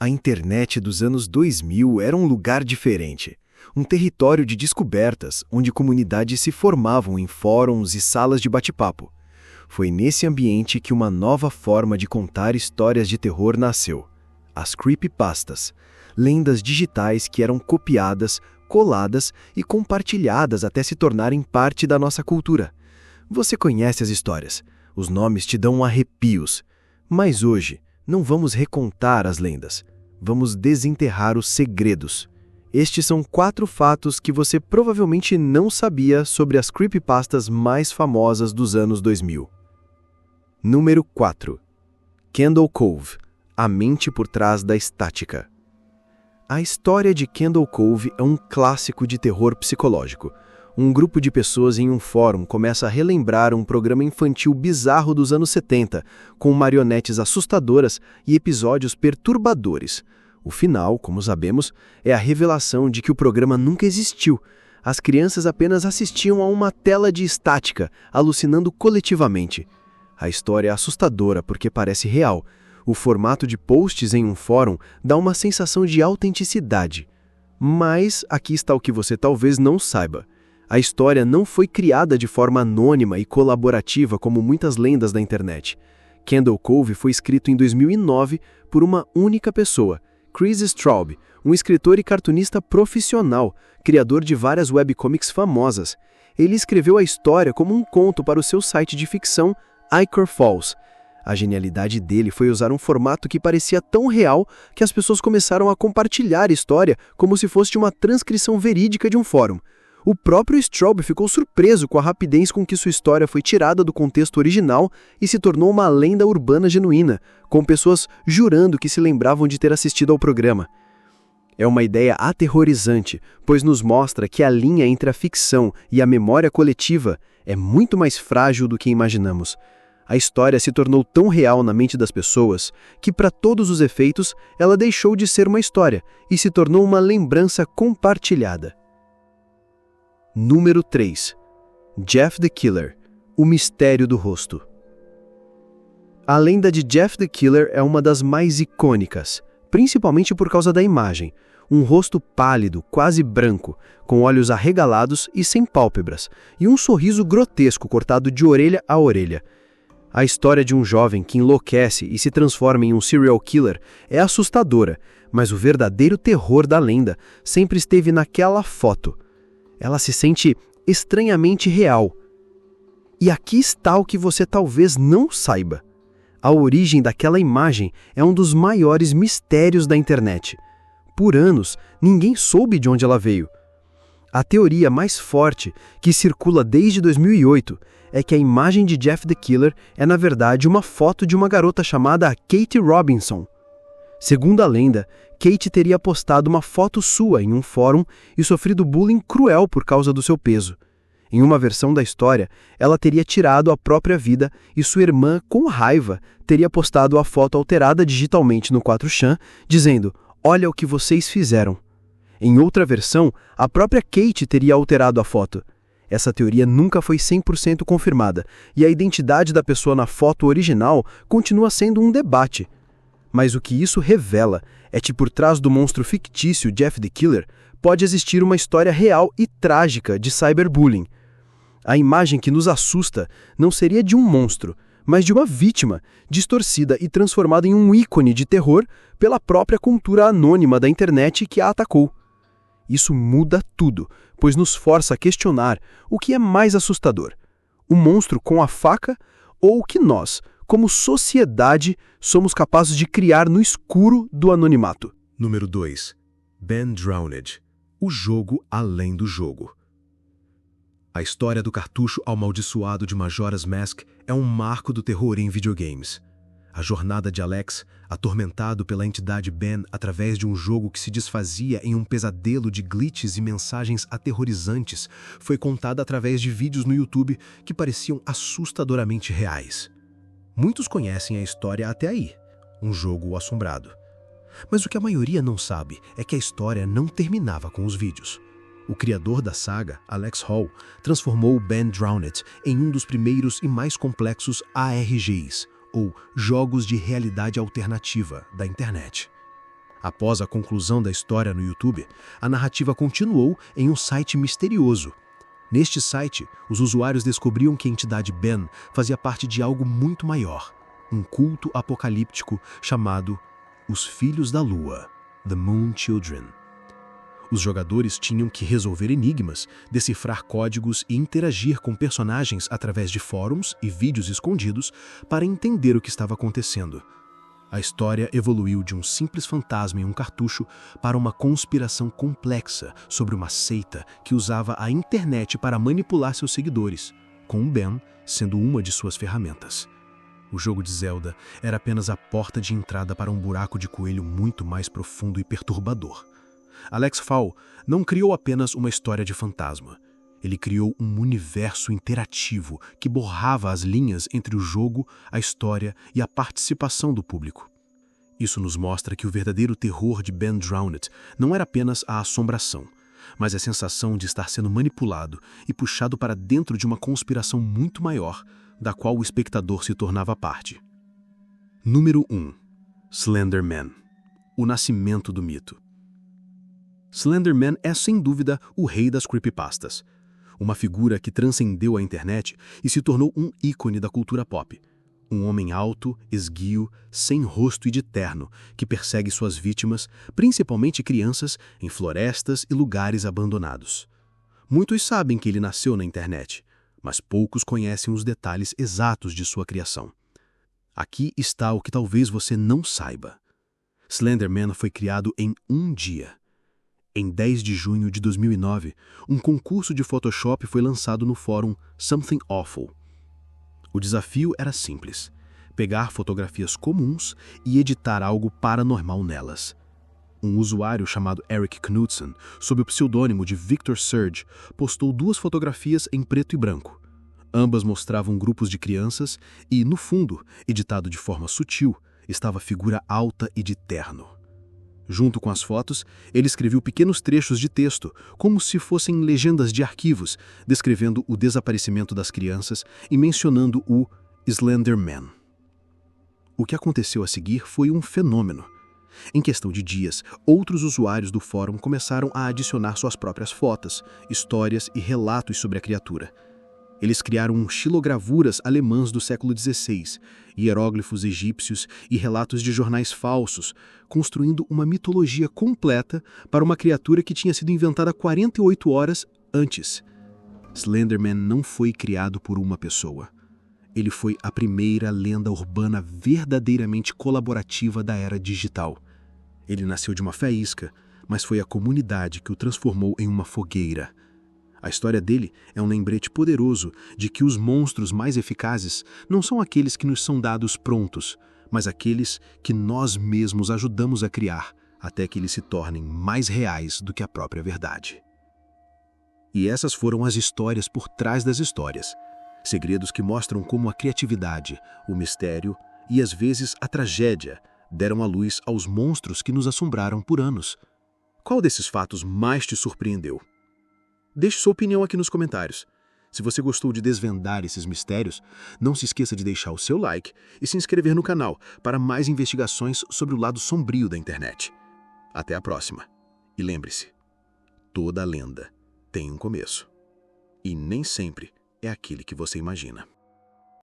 A internet dos anos 2000 era um lugar diferente. Um território de descobertas, onde comunidades se formavam em fóruns e salas de bate-papo. Foi nesse ambiente que uma nova forma de contar histórias de terror nasceu. As creepypastas, lendas digitais que eram copiadas, coladas e compartilhadas até se tornarem parte da nossa cultura. Você conhece as histórias, os nomes te dão arrepios. Mas hoje, não vamos recontar as lendas, vamos desenterrar os segredos. Estes são 4 fatos que você provavelmente não sabia sobre as creepypastas mais famosas dos anos 2000. Número 4. Candle Cove, a mente por trás da estática. A história de Candle Cove é um clássico de terror psicológico. Um grupo de pessoas em um fórum começa a relembrar um programa infantil bizarro dos anos 70, com marionetes assustadoras e episódios perturbadores. O final, como sabemos, é a revelação de que o programa nunca existiu. As crianças apenas assistiam a uma tela de estática, alucinando coletivamente. A história é assustadora porque parece real. O formato de posts em um fórum dá uma sensação de autenticidade. Mas aqui está o que você talvez não saiba. A história não foi criada de forma anônima e colaborativa como muitas lendas da internet. Candle Cove foi escrito em 2009 por uma única pessoa, Chris Straub, um escritor e cartunista profissional, criador de várias webcomics famosas. Ele escreveu a história como um conto para o seu site de ficção Ichor Falls. A genialidade dele foi usar um formato que parecia tão real que as pessoas começaram a compartilhar a história como se fosse uma transcrição verídica de um fórum. O próprio Straub ficou surpreso com a rapidez com que sua história foi tirada do contexto original e se tornou uma lenda urbana genuína, com pessoas jurando que se lembravam de ter assistido ao programa. É uma ideia aterrorizante, pois nos mostra que a linha entre a ficção e a memória coletiva é muito mais frágil do que imaginamos. A história se tornou tão real na mente das pessoas que, para todos os efeitos, ela deixou de ser uma história e se tornou uma lembrança compartilhada. Número 3. Jeff the Killer, o mistério do rosto. A lenda de Jeff the Killer é uma das mais icônicas, principalmente por causa da imagem. Um rosto pálido, quase branco, com olhos arregalados e sem pálpebras, e um sorriso grotesco cortado de orelha a orelha. A história de um jovem que enlouquece e se transforma em um serial killer é assustadora, mas o verdadeiro terror da lenda sempre esteve naquela foto. Ela se sente estranhamente real. E aqui está o que você talvez não saiba. A origem daquela imagem é um dos maiores mistérios da internet. Por anos, ninguém soube de onde ela veio. A teoria mais forte, que circula desde 2008, é que a imagem de Jeff the Killer é, na verdade, uma foto de uma garota chamada Kate Robinson. Segundo a lenda, Kate teria postado uma foto sua em um fórum e sofrido bullying cruel por causa do seu peso. Em uma versão da história, ela teria tirado a própria vida e sua irmã, com raiva, teria postado a foto alterada digitalmente no 4chan, dizendo: "Olha o que vocês fizeram." Em outra versão, a própria Kate teria alterado a foto. Essa teoria nunca foi 100% confirmada, e a identidade da pessoa na foto original continua sendo um debate. Mas o que isso revela é que por trás do monstro fictício Jeff the Killer pode existir uma história real e trágica de cyberbullying. A imagem que nos assusta não seria de um monstro, mas de uma vítima, distorcida e transformada em um ícone de terror pela própria cultura anônima da internet que a atacou. Isso muda tudo, pois nos força a questionar o que é mais assustador: o monstro com a faca ou o que nós, como sociedade, somos capazes de criar no escuro do anonimato. Número 2. Ben Drowned, o jogo além do jogo. A história do cartucho amaldiçoado de Majora's Mask é um marco do terror em videogames. A jornada de Alex, atormentado pela entidade Ben através de um jogo que se desfazia em um pesadelo de glitches e mensagens aterrorizantes, foi contada através de vídeos no YouTube que pareciam assustadoramente reais. Muitos conhecem a história até aí, um jogo assombrado. Mas o que a maioria não sabe é que a história não terminava com os vídeos. O criador da saga, Alex Hall, transformou Ben Drowned em um dos primeiros e mais complexos ARGs, ou Jogos de Realidade Alternativa, da internet. Após a conclusão da história no YouTube, a narrativa continuou em um site misterioso. Neste site, os usuários descobriam que a entidade Ben fazia parte de algo muito maior, um culto apocalíptico chamado Os Filhos da Lua, The Moon Children. Os jogadores tinham que resolver enigmas, decifrar códigos e interagir com personagens através de fóruns e vídeos escondidos para entender o que estava acontecendo. A história evoluiu de um simples fantasma em um cartucho para uma conspiração complexa sobre uma seita que usava a internet para manipular seus seguidores, com o Ben sendo uma de suas ferramentas. O jogo de Zelda era apenas a porta de entrada para um buraco de coelho muito mais profundo e perturbador. Alex Fall não criou apenas uma história de fantasma. Ele criou um universo interativo que borrava as linhas entre o jogo, a história e a participação do público. Isso nos mostra que o verdadeiro terror de Ben Drowned não era apenas a assombração, mas a sensação de estar sendo manipulado e puxado para dentro de uma conspiração muito maior, da qual o espectador se tornava parte. Número 1. Slender Man. O nascimento do mito. Slender Man é, sem dúvida, o rei das creepypastas. Uma figura que transcendeu a internet e se tornou um ícone da cultura pop. Um homem alto, esguio, sem rosto e de terno, que persegue suas vítimas, principalmente crianças, em florestas e lugares abandonados. Muitos sabem que ele nasceu na internet, mas poucos conhecem os detalhes exatos de sua criação. Aqui está o que talvez você não saiba. Slender Man foi criado em um dia. Em 10 de junho de 2009, um concurso de Photoshop foi lançado no fórum Something Awful. O desafio era simples: pegar fotografias comuns e editar algo paranormal nelas. Um usuário chamado Eric Knudsen, sob o pseudônimo de Victor Surge, postou 2 fotografias em preto e branco. Ambas mostravam grupos de crianças e, no fundo, editado de forma sutil, estava a figura alta e de terno. Junto com as fotos, ele escreveu pequenos trechos de texto, como se fossem legendas de arquivos, descrevendo o desaparecimento das crianças e mencionando o Slender Man. O que aconteceu a seguir foi um fenômeno. Em questão de dias, outros usuários do fórum começaram a adicionar suas próprias fotos, histórias e relatos sobre a criatura. Eles criaram xilogravuras alemãs do século XVI, hieróglifos egípcios e relatos de jornais falsos, construindo uma mitologia completa para uma criatura que tinha sido inventada 48 horas antes. Slender Man não foi criado por uma pessoa. Ele foi a primeira lenda urbana verdadeiramente colaborativa da era digital. Ele nasceu de uma faísca, mas foi a comunidade que o transformou em uma fogueira. A história dele é um lembrete poderoso de que os monstros mais eficazes não são aqueles que nos são dados prontos, mas aqueles que nós mesmos ajudamos a criar, até que eles se tornem mais reais do que a própria verdade. E essas foram as histórias por trás das histórias. Segredos que mostram como a criatividade, o mistério e, às vezes, a tragédia deram à luz aos monstros que nos assombraram por anos. Qual desses fatos mais te surpreendeu? Deixe sua opinião aqui nos comentários. Se você gostou de desvendar esses mistérios, não se esqueça de deixar o seu like e se inscrever no canal para mais investigações sobre o lado sombrio da internet. Até a próxima. E lembre-se, toda lenda tem um começo. E nem sempre é aquele que você imagina.